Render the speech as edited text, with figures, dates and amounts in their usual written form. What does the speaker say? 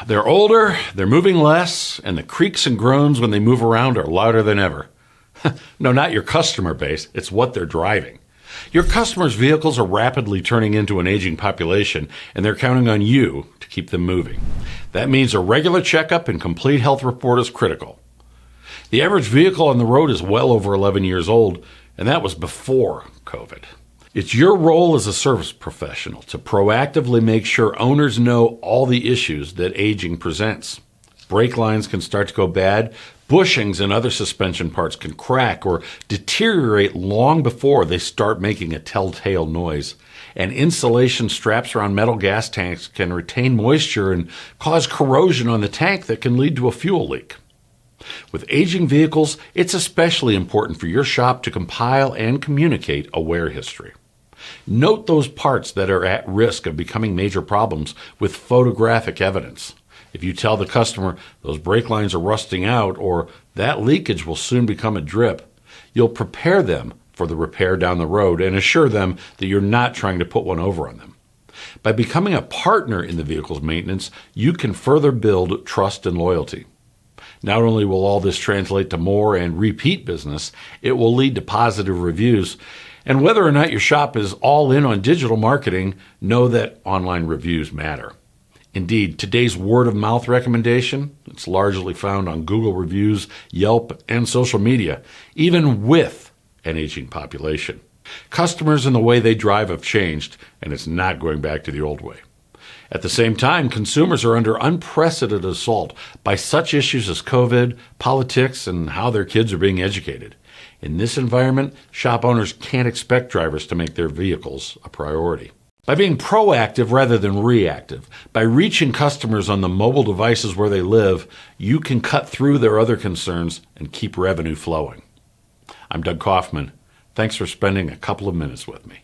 They're older, they're moving less, and the creaks and groans when they move around are louder than ever. No, not your customer base, it's what they're driving. Your customers' vehicles are rapidly turning into an aging population, and they're counting on you to keep them moving. That means a regular checkup and complete health report is critical. The average vehicle on the road is well over 11 years old, and that was before COVID. It's your role as a service professional to proactively make sure owners know all the issues that aging presents. Brake lines can start to go bad, bushings and other suspension parts can crack or deteriorate long before they start making a telltale noise. And insulation straps around metal gas tanks can retain moisture and cause corrosion on the tank that can lead to a fuel leak. With aging vehicles, it's especially important for your shop to compile and communicate a wear history. Note those parts that are at risk of becoming major problems with photographic evidence. If you tell the customer those brake lines are rusting out or that leakage will soon become a drip, you'll prepare them for the repair down the road and assure them that you're not trying to put one over on them. By becoming a partner in the vehicle's maintenance, you can further build trust and loyalty. Not only will all this translate to more and repeat business, it will lead to positive reviews. And whether or not your shop is all in on digital marketing, know that online reviews matter. Indeed, today's word-of-mouth recommendation, it's largely found on Google Reviews, Yelp, and social media, even with an aging population. Customers and the way they drive have changed, and it's not going back to the old way. At the same time, consumers are under unprecedented assault by such issues as COVID, politics, and how their kids are being educated. In this environment, shop owners can't expect drivers to make their vehicles a priority. By being proactive rather than reactive, by reaching customers on the mobile devices where they live, you can cut through their other concerns and keep revenue flowing. I'm Doug Kaufman. Thanks for spending a couple of minutes with me.